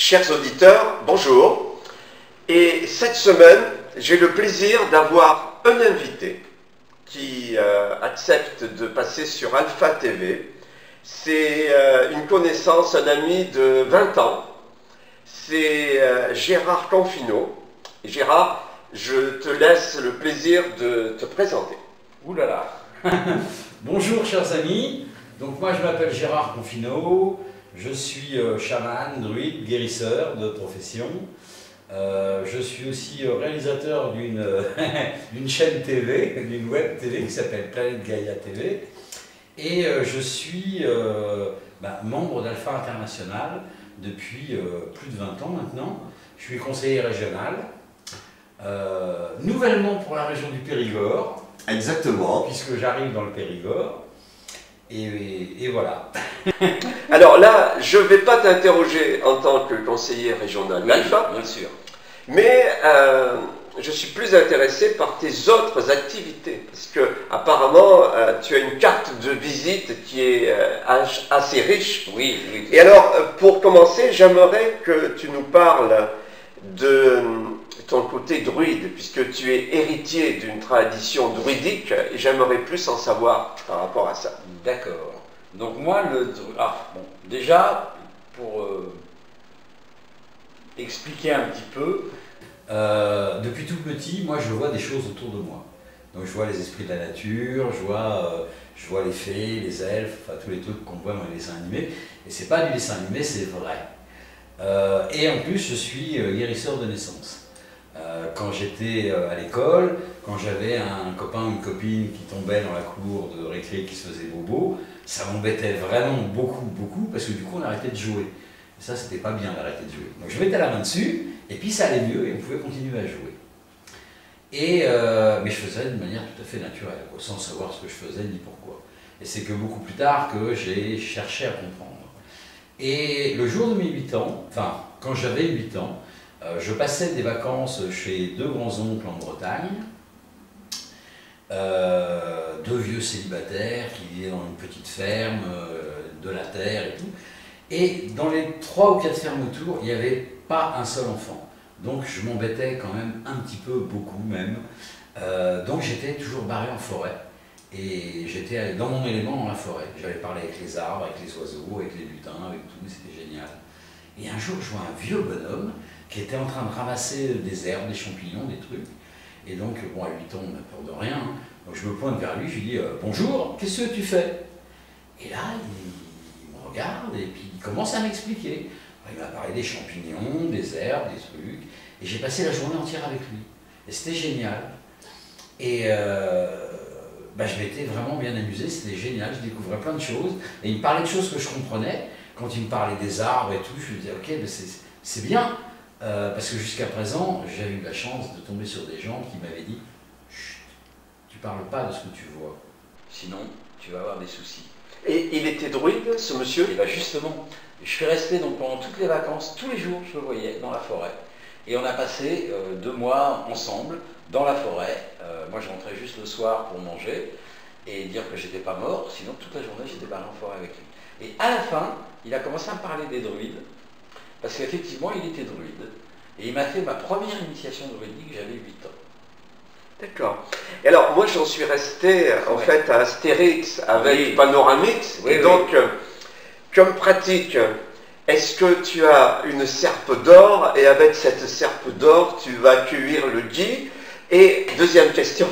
Chers auditeurs, bonjour. Et cette semaine, j'ai le plaisir d'avoir un invité qui accepte de passer sur Alpha TV. C'est une connaissance, un ami de 20 ans. C'est Gérard Confineau. Et Gérard, je te laisse le plaisir de te présenter. Ouh là là. Bonjour chers amis, donc moi je m'appelle Gérard Confineau, je suis chaman, druide, guérisseur de profession. Je suis aussi réalisateur d'une chaîne TV, d'une web TV qui s'appelle Planète Gaïa TV. Et je suis membre d'Alpha International depuis plus de 20 ans maintenant. Je suis conseiller régional, nouvellement pour la région du Périgord. Exactement. Puisque j'arrive dans le Périgord. Et voilà. Alors là, je ne vais pas t'interroger en tant que conseiller régional d'Alpha, bien sûr. Mais je suis plus intéressé par tes autres activités. Parce que apparemment, tu as une carte de visite qui est assez riche. Oui, oui. Et alors, pour commencer, j'aimerais que tu nous parles de ton côté druide, puisque tu es héritier d'une tradition druidique, et j'aimerais plus en savoir par rapport à ça. D'accord. Donc moi, déjà, pour expliquer un petit peu, depuis tout petit, moi je vois des choses autour de moi. Donc je vois les esprits de la nature, je vois les fées, les elfes, enfin tous les trucs qu'on voit dans les dessins animés. Et c'est pas du dessin animé, c'est vrai. Et en plus, je suis guérisseur de naissance. Quand j'étais à l'école, quand j'avais un copain ou une copine qui tombait dans la cour de récré qui se faisait bobo, ça m'embêtait vraiment beaucoup, parce que du coup on arrêtait de jouer. Et ça, c'était pas bien d'arrêter de jouer. Donc je mettais la main dessus, et puis ça allait mieux, et on pouvait continuer à jouer. Mais je faisais de manière tout à fait naturelle, sans savoir ce que je faisais ni pourquoi. Et c'est que beaucoup plus tard que j'ai cherché à comprendre. Et le jour de mes 8 ans, enfin, quand j'avais 8 ans, je passais des vacances chez deux grands-oncles en Bretagne, deux vieux célibataires qui vivaient dans une petite ferme, de la terre et tout. Et dans les 3 ou 4 fermes autour, il n'y avait pas un seul enfant. Donc je m'embêtais quand même un petit peu, beaucoup même. Donc j'étais toujours barré en forêt. Et j'étais dans mon élément dans la forêt. J'allais parler avec les arbres, avec les oiseaux, avec les lutins, avec tout, c'était génial. Et un jour, je vois un vieux bonhomme qui était en train de ramasser des herbes, des champignons, des trucs. Et donc, bon, à 8 ans, on n'a peur de rien. Hein. Donc je me pointe vers lui, je lui dis « Bonjour, qu'est-ce que tu fais ?» Et là, il me regarde et puis il commence à m'expliquer. Il m'a parlé des champignons, des herbes, des trucs. Et j'ai passé la journée entière avec lui. Et c'était génial. Et je m'étais vraiment bien amusé, c'était génial, je découvrais plein de choses. Et il me parlait de choses que je comprenais. Quand il me parlait des arbres et tout, je me disais « Ok, ben c'est bien. » Parce que jusqu'à présent, j'avais eu la chance de tomber sur des gens qui m'avaient dit « Chut, tu parles pas de ce que tu vois, sinon tu vas avoir des soucis. » Et il était druide, ce monsieur? Et bien justement, je suis resté donc pendant toutes les vacances, tous les jours je le voyais dans la forêt. Et on a passé 2 mois ensemble dans la forêt. Moi je rentrais juste le soir pour manger et dire que j'étais pas mort, sinon toute la journée j'étais barré en forêt avec lui. Et à la fin, il a commencé à me parler des druides, parce qu'effectivement il était druide. Et il m'a fait ma première initiation druidique, j'avais 8 ans. D'accord. Et alors, moi, j'en suis resté, en fait, à Astérix avec Panoramix. Oui, et donc, comme pratique, est-ce que tu as une serpe d'or et avec cette serpe d'or, tu vas cueillir le gui? Et deuxième question,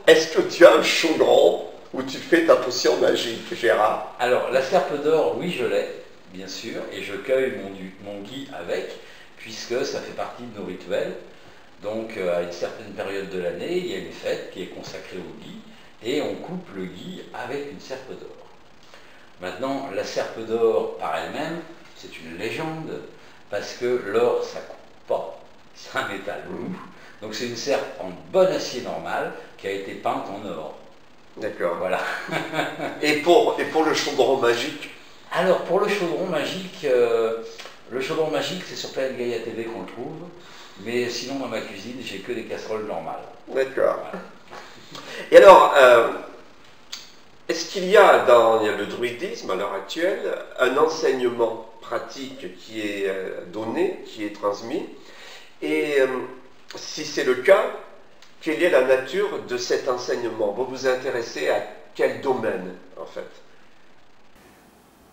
est-ce que tu as un chaudron où tu fais ta potion magique, Gérard? Alors, la serpe d'or, oui, je l'ai, bien sûr, et je cueille mon gui avec, puisque ça fait partie de nos rituels. Donc, à une certaine période de l'année, il y a une fête qui est consacrée au gui, et on coupe le gui avec une serpe d'or. Maintenant, la serpe d'or, par elle-même, c'est une légende, parce que l'or, ça ne coupe pas, c'est un métal lourd. Donc c'est une serpe en bon acier normal qui a été peinte en or. D'accord. Voilà. Et pour le chaudron magique? Alors, pour le chaudron magique, c'est sur Planète Gaïa TV qu'on le trouve. Mais sinon, dans ma cuisine, j'ai que des casseroles normales. D'accord. Voilà. Et alors, Est-ce qu'il y a dans le druidisme à l'heure actuelle un enseignement pratique qui est donné, qui est transmis? Et si c'est le cas, quelle est la nature de cet enseignement? Vous vous intéressez à quel domaine en fait?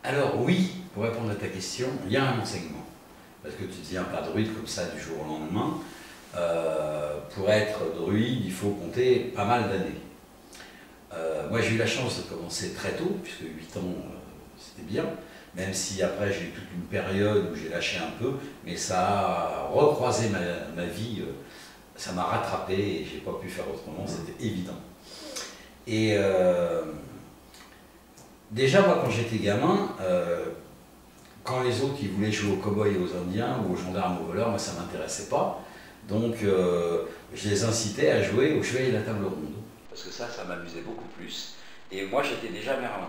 Alors oui, pour répondre à ta question, il y a un enseignement. Parce que tu ne deviens pas druide comme ça du jour au lendemain. Pour être druide, il faut compter pas mal d'années. Moi j'ai eu la chance de commencer très tôt, puisque 8 ans c'était bien, même si après j'ai eu toute une période où j'ai lâché un peu, mais ça a recroisé ma vie, ça m'a rattrapé et j'ai pas pu faire autrement, c'était évident. Et déjà moi quand j'étais gamin, quand les autres ils voulaient jouer aux cow-boys et aux indiens ou aux gendarmes ou aux voleurs, moi ça m'intéressait pas, donc je les incitais à jouer au chevalier de la table ronde. Parce que ça m'amusait beaucoup plus. Et moi, j'étais déjà Merlin.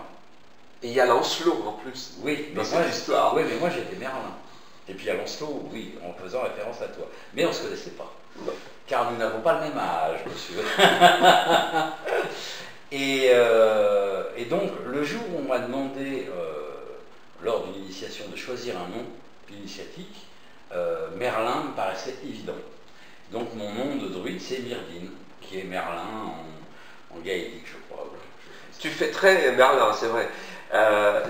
Et il y a Lancelot en plus, oui, dans cette histoire. Oui, mais moi, j'étais Merlin. Et puis à Lancelot, oui, en faisant référence à toi. Mais on ne se connaissait pas. Non. Car nous n'avons pas le même âge, monsieur. Et donc, le jour où on m'a demandé, lors d'une initiation, de choisir un nom initiatique, Merlin me paraissait évident. Donc, mon nom de druide, c'est Myrdine, qui est Merlin en gaélique, je crois. Tu fais très Merlin, c'est vrai.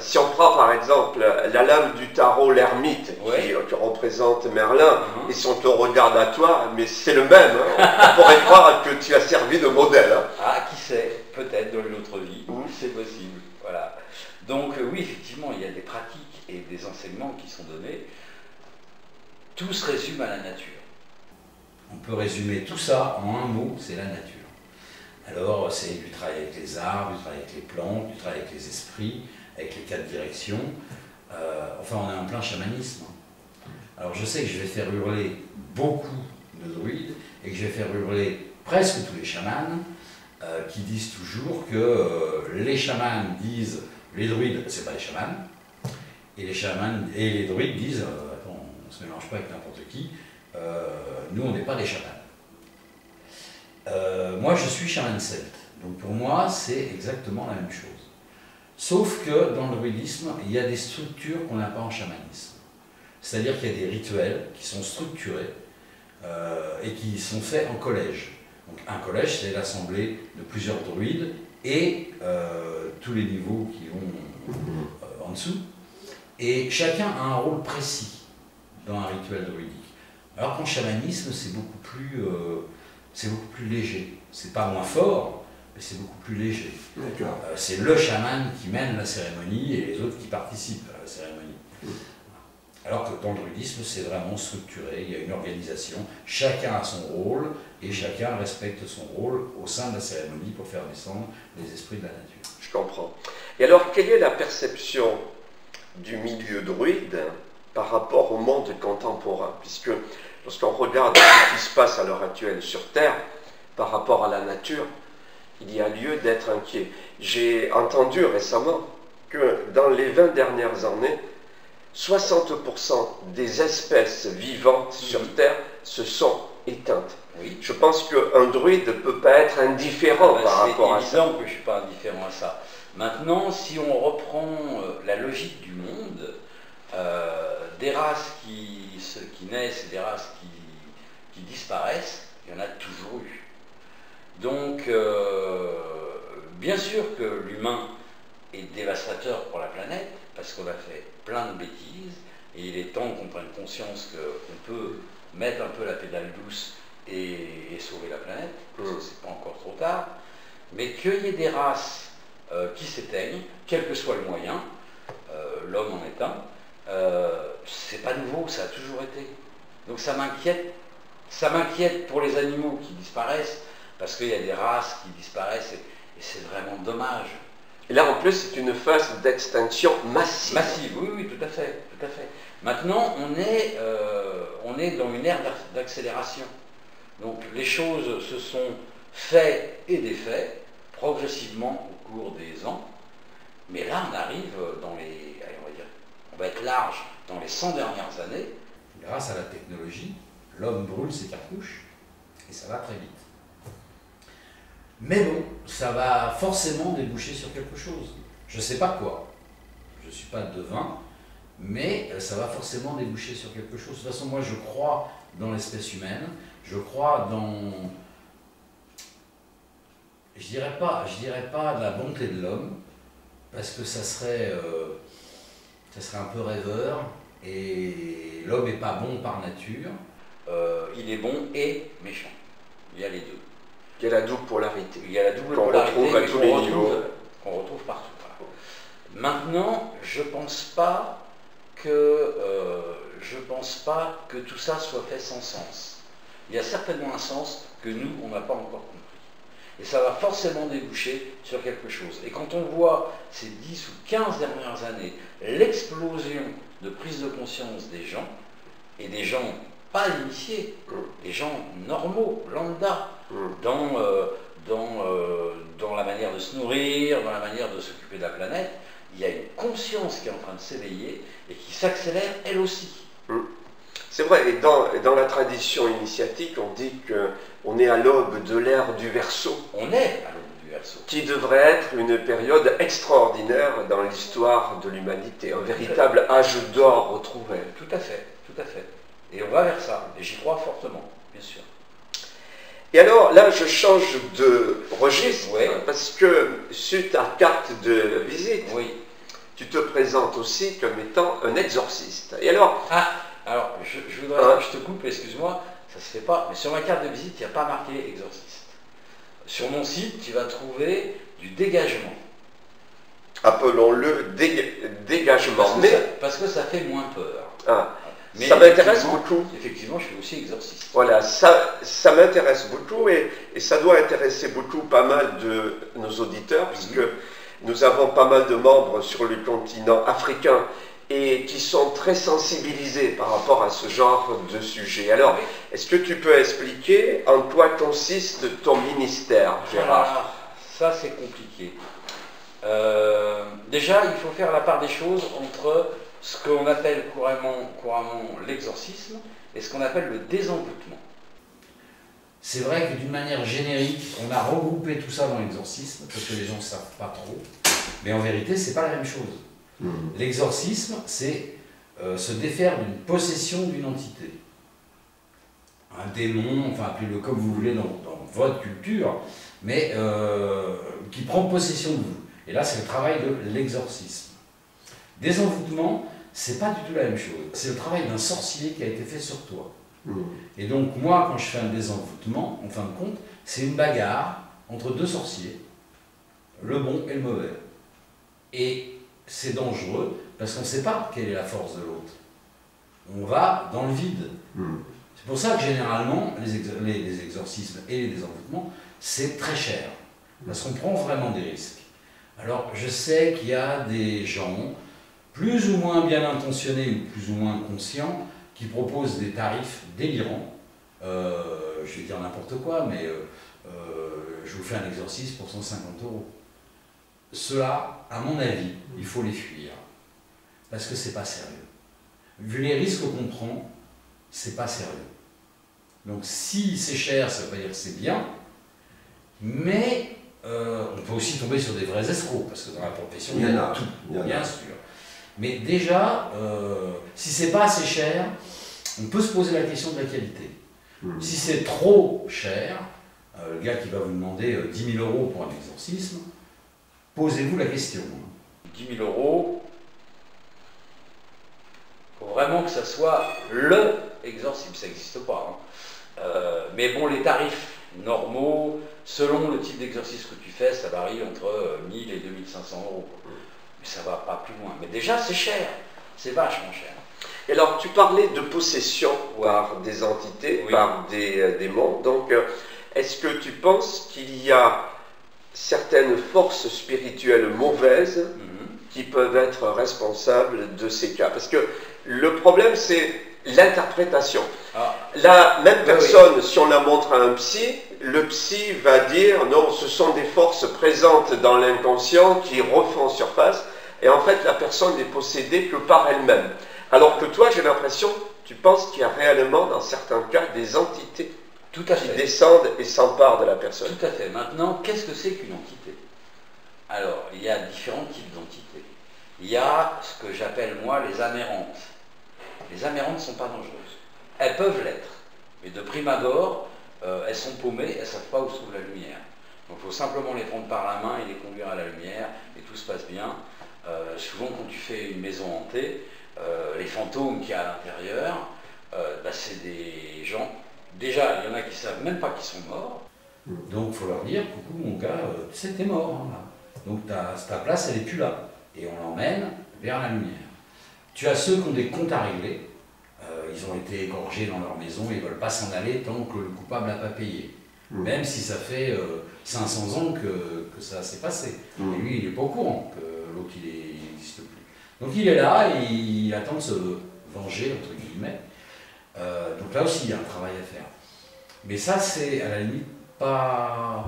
Si on prend par exemple la lame du tarot, l'ermite, ouais, qui représente Merlin, et si on te regarde à toi, mais c'est le même, hein, on pourrait croire que tu as servi de modèle. Hein. Ah, qui sait, peut-être dans une autre vie, c'est possible. Voilà. Donc oui, effectivement, il y a des pratiques et des enseignements qui sont donnés. Tout se résume à la nature. On peut résumer tout ça en un mot, c'est la nature. Alors, c'est du travail avec les arbres, du travail avec les plantes, du travail avec les esprits, avec les 4 directions. Enfin, on est en plein chamanisme. Alors, je sais que je vais faire hurler beaucoup de druides et que je vais faire hurler presque tous les chamans qui disent toujours que les chamans disent les druides, c'est pas les chamans, et les chamans et les druides disent attends, on ne se mélange pas avec n'importe qui, nous on n'est pas des chamans. Moi, je suis chaman celte, donc pour moi, c'est exactement la même chose. Sauf que dans le druidisme, il y a des structures qu'on n'a pas en chamanisme. C'est-à-dire qu'il y a des rituels qui sont structurés et qui sont faits en collège. Donc un collège, c'est l'assemblée de plusieurs druides et tous les niveaux qui vont en dessous. Et chacun a un rôle précis dans un rituel druidique. Alors qu'en chamanisme, c'est beaucoup plus léger. C'est pas moins fort, mais c'est beaucoup plus léger. C'est le chaman qui mène la cérémonie et les autres qui participent à la cérémonie. Alors que dans le druidisme, c'est vraiment structuré, il y a une organisation, chacun a son rôle et chacun respecte son rôle au sein de la cérémonie pour faire descendre les esprits de la nature. Je comprends. Et alors, quelle est la perception du milieu druide par rapport au monde contemporain? Puisque lorsqu'on regarde ce qui se passe à l'heure actuelle sur Terre, par rapport à la nature, il y a lieu d'être inquiet. J'ai entendu récemment que dans les 20 dernières années, 60% des espèces vivantes sur Terre se sont éteintes. Oui. Je pense qu'un druide ne peut pas être indifférent par rapport à ça. C'est évident que je ne suis pas indifférent à ça. Maintenant, si on reprend la logique du monde, des races qui naissent et des races qui disparaissent, il y en a toujours eu. Donc, bien sûr que l'humain est dévastateur pour la planète, parce qu'on a fait plein de bêtises, et il est temps qu'on prenne conscience qu'on peut mettre un peu la pédale douce et sauver la planète, parce que c'est pas encore trop tard, mais qu'il y ait des races qui s'éteignent, quel que soit le moyen, l'homme en est un, c'est pas nouveau, ça a toujours été. Donc ça m'inquiète pour les animaux qui disparaissent, parce qu'il y a des races qui disparaissent, et c'est vraiment dommage. Et là, en plus, c'est une phase d'extinction massive. Massive, oui, tout à fait, tout à fait. Maintenant, on est dans une ère d'accélération. Donc, les choses se sont faites et défaites progressivement au cours des ans. Mais là, on arrive dans les, allez, on va être large dans les 100 dernières années. Grâce à la technologie, l'homme brûle ses cartouches et ça va très vite. Mais bon, ça va forcément déboucher sur quelque chose. Je ne sais pas quoi. Je ne suis pas devin, mais ça va forcément déboucher sur quelque chose. De toute façon, moi, je crois dans l'espèce humaine. Je crois dans... Je dirais pas la bonté de l'homme, parce que ça serait un peu rêveur, et l'homme n'est pas bon par nature. Il est bon et méchant. Il y a les deux. Il y a la double polarité. Il y a la double polarité qu'on retrouve partout. Voilà. Maintenant, je pense pas que tout ça soit fait sans sens. Il y a certainement un sens que nous, on n'a pas encore compris. Et ça va forcément déboucher sur quelque chose. Et quand on voit ces 10 ou 15 dernières années, l'explosion de prise de conscience des gens, et des gens pas initiés, des gens normaux, lambda, dans la manière de se nourrir, dans la manière de s'occuper de la planète, il y a une conscience qui est en train de s'éveiller et qui s'accélère elle aussi. C'est vrai, et dans la tradition initiatique, on dit qu'on est à l'aube de l'ère du Verseau. On est à l'aube du Verseau. Qui devrait être une période extraordinaire dans l'histoire de l'humanité, un véritable âge d'or retrouvé. Tout à fait, tout à fait. Et on va vers ça, et j'y crois fortement, bien sûr. Et alors, là, je change de registre, oui. Parce que sur ta carte de visite, oui. Tu te présentes aussi comme étant un exorciste. Et alors... Alors, je voudrais que je te coupe, excuse-moi, ça se fait pas, mais sur ma carte de visite, il n'y a pas marqué exorciste. Sur mon site, tu vas trouver du dégagement. Appelons-le dégagement. Parce que ça fait moins peur. Mais ça m'intéresse beaucoup. Effectivement, je suis aussi exorciste. Voilà, ça m'intéresse beaucoup et ça doit intéresser beaucoup pas mal de nos auditeurs, puisque nous avons pas mal de membres sur le continent africain et qui sont très sensibilisés par rapport à ce genre de sujet. Alors, est-ce que tu peux expliquer en quoi consiste ton ministère, Gérard? Ça, c'est compliqué. Déjà, il faut faire la part des choses entre ce qu'on appelle couramment l'exorcisme et ce qu'on appelle le désenvoûtement. C'est vrai que d'une manière générique, on a regroupé tout ça dans l'exorcisme, parce que les gens ne savent pas trop, mais en vérité, c'est pas la même chose. L'exorcisme, c'est se défaire d'une possession d'une entité. Un démon, enfin appelez-le comme vous voulez dans votre culture, mais qui prend possession de vous. Et là, c'est le travail de l'exorcisme. Désenvoûtement, c'est pas du tout la même chose. C'est le travail d'un sorcier qui a été fait sur toi. Et donc moi, quand je fais un désenvoûtement, en fin de compte, c'est une bagarre entre deux sorciers, le bon et le mauvais. Et c'est dangereux parce qu'on ne sait pas quelle est la force de l'autre. On va dans le vide. C'est pour ça que généralement, les exorcismes et les désenvoûtements, c'est très cher. Parce qu'on prend vraiment des risques. Alors, je sais qu'il y a des gens, plus ou moins bien intentionnés ou plus ou moins conscients, qui proposent des tarifs délirants. Je vais dire n'importe quoi, mais je vous fais un exorcisme pour 150 €. Cela, à mon avis, il faut les fuir. Parce que c'est pas sérieux. Vu les risques qu'on prend, c'est pas sérieux. Donc si c'est cher, ça veut pas dire que c'est bien, mais on peut aussi tomber sur des vrais escrocs, parce que dans la profession, il y en a tout, bien sûr. Mais déjà, si c'est pas assez cher, on peut se poser la question de la qualité. Si c'est trop cher, le gars qui va vous demander 10 000 € pour un exorcisme, posez-vous la question. 10 000 €, il faut vraiment que ça soit le exorcisme, ça n'existe pas. Mais bon, les tarifs normaux, selon le type d'exorcisme que tu fais, ça varie entre 1 000 et 2 500 €. Mais ça ne va pas plus loin. Mais déjà, c'est cher, c'est vachement cher. Et alors, tu parlais de possession par des entités, par des démons. Donc, est-ce que tu penses qu'il y a certaines forces spirituelles mauvaises qui peuvent être responsables de ces cas? Parce que le problème, c'est l'interprétation. La même personne, si on la montre à un psy, le psy va dire non, ce sont des forces présentes dans l'inconscient qui refont surface, et en fait la personne n'est possédée que par elle-même. Alors que toi, j'ai l'impression, tu penses qu'il y a réellement dans certains cas des entités. Tout à qui fait. descendent et s'emparent de la personne. Tout à fait. Maintenant, qu'est-ce que c'est qu'une entité? Alors, il y a différents types d'entités. Il y a ce que j'appelle, moi, les amérantes. Les amérantes ne sont pas dangereuses. Elles peuvent l'être. Mais de prime abord, elles sont paumées, elles ne savent pas où se trouve la lumière. Donc il faut simplement les prendre par la main et les conduire à la lumière, et tout se passe bien. Souvent, quand tu fais une maison hantée, les fantômes qu'il y a à l'intérieur, c'est des gens. Déjà, il y en a qui ne savent même pas qu'ils sont morts. Donc il faut leur dire, coucou mon gars, tu sais, t'es mort. Hein, là. Donc ta place, elle n'est plus là. Et on l'emmène vers la lumière. Tu as ceux qui ont des comptes à régler. Ils ont été égorgés dans leur maison, ils ne veulent pas s'en aller tant que le coupable n'a pas payé. Même si ça fait 500 ans que ça s'est passé. Et lui, il n'est pas au courant que l'autre, il n'existe plus. Donc il est là et il attend de se venger, entre guillemets. Donc là aussi, il y a un travail à faire. Mais ça, c'est à la limite pas...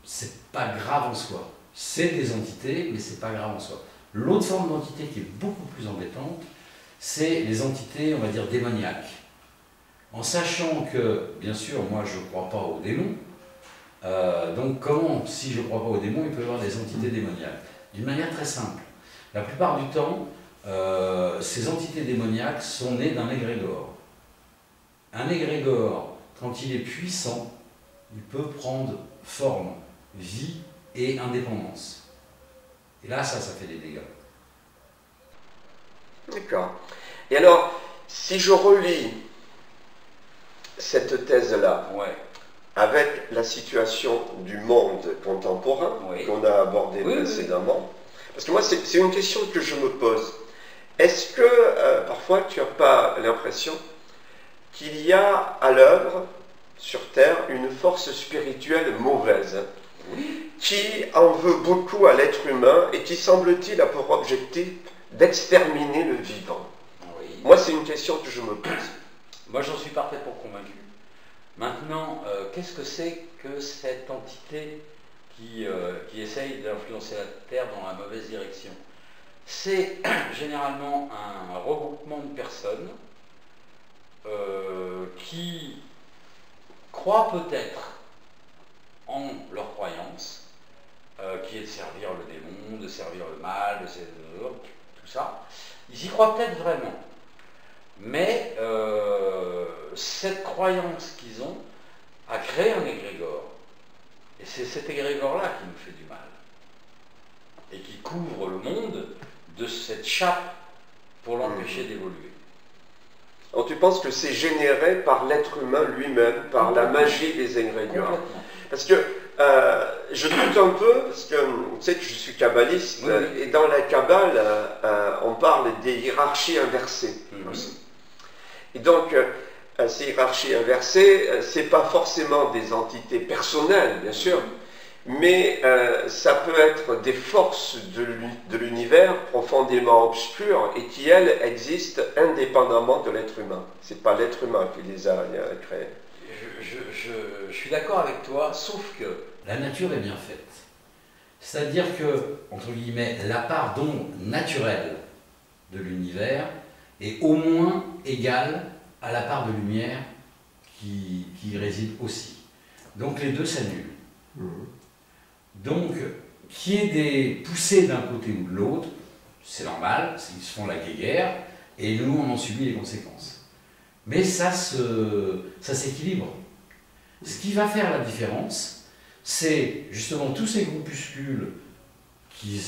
C'est pas grave en soi. C'est des entités, mais c'est pas grave en soi. L'autre forme d'entité qui est beaucoup plus embêtante, c'est les entités, on va dire, démoniaques. En sachant que, bien sûr, moi je ne crois pas aux démons, donc comment, si je ne crois pas aux démons, il peut y avoir des entités démoniaques? D'une manière très simple. La plupart du temps, ces entités démoniaques sont nées d'un égrégore. Un égrégore, quand il est puissant, il peut prendre forme, vie et indépendance. Et là, ça fait des dégâts. D'accord. Et alors, si je relis cette thèse-là, avec la situation du monde contemporain qu'on a abordé précédemment, parce que moi, c'est une question que je me pose. Est-ce que, parfois, tu n'as pas l'impression qu'il y a à l'œuvre, sur Terre, une force spirituelle mauvaise qui en veut beaucoup à l'être humain et qui, semble-t-il, a pour objectif d'exterminer le vivant? Moi, c'est une question que je me pose. Moi, j'en suis parfaitement convaincu. Maintenant, qu'est-ce que c'est que cette entité qui essaye d'influencer la Terre dans la mauvaise direction? C'est généralement un regroupement de personnes qui croient peut-être en leur croyance, qui est de servir le démon, de servir le mal, tout ça. Ils y croient peut-être vraiment. Mais cette croyance qu'ils ont a créé un égrégore. Et c'est cet égrégore-là qui nous fait du mal. Et qui couvre le monde de cette chape pour l'empêcher d'évoluer. Alors tu penses que c'est généré par l'être humain lui-même, par la magie des égrégores? Parce que je doute un peu, parce que tu sais que je suis kabbaliste, et dans la Kabbale, on parle des hiérarchies inversées aussi. Et donc, ces hiérarchies inversées, c'est pas forcément des entités personnelles, bien sûr, mais ça peut être des forces de l'univers profondément obscures et qui, elles, existent indépendamment de l'être humain. C'est pas l'être humain qui les a créées. Je suis d'accord avec toi, sauf que la nature est bien faite. C'est-à-dire que, entre guillemets, la part d'ombre naturelle de l'univers est au moins égale à la part de lumière qui y réside aussi. Donc les deux s'annulent. Donc, qu'il y ait des poussées d'un côté ou de l'autre, c'est normal, ils se font la guéguerre, et nous, on en subit les conséquences. Mais ça s'équilibre. Ce qui va faire la différence, c'est justement tous ces groupuscules qui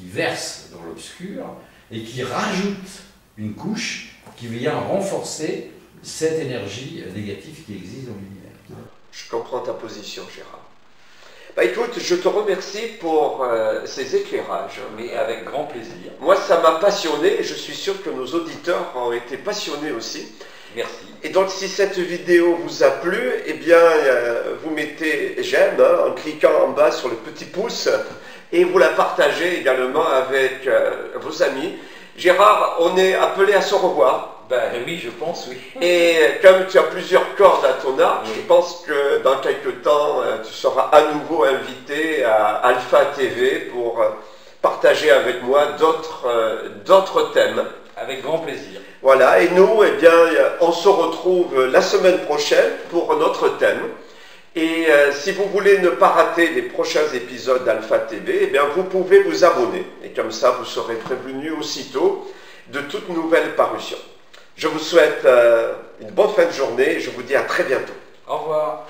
versent dans l'obscur et qui rajoutent une couche qui vient renforcer cette énergie négative qui existe dans l'univers. Je comprends ta position, Gérard. Bah écoute, je te remercie pour ces éclairages. Mais avec grand plaisir. Moi, ça m'a passionné et je suis sûr que nos auditeurs ont été passionnés aussi. Merci. Et donc, si cette vidéo vous a plu, eh bien, vous mettez j'aime en cliquant en bas sur le petit pouce et vous la partagez également avec vos amis. Gérard, on est appelé à se revoir. Ben oui, je pense, oui. Et comme tu as plusieurs cordes à ton arc, je pense que dans quelques temps, tu seras à nouveau invité à Alpha TV pour partager avec moi d'autres thèmes. Avec grand plaisir. Voilà, et nous, eh bien, on se retrouve la semaine prochaine pour notre thème. Et si vous voulez ne pas rater les prochains épisodes d'Alpha TV, eh bien, vous pouvez vous abonner. Et comme ça, vous serez prévenu aussitôt de toute nouvelle parution. Je vous souhaite une bonne fin de journée et je vous dis à très bientôt. Au revoir.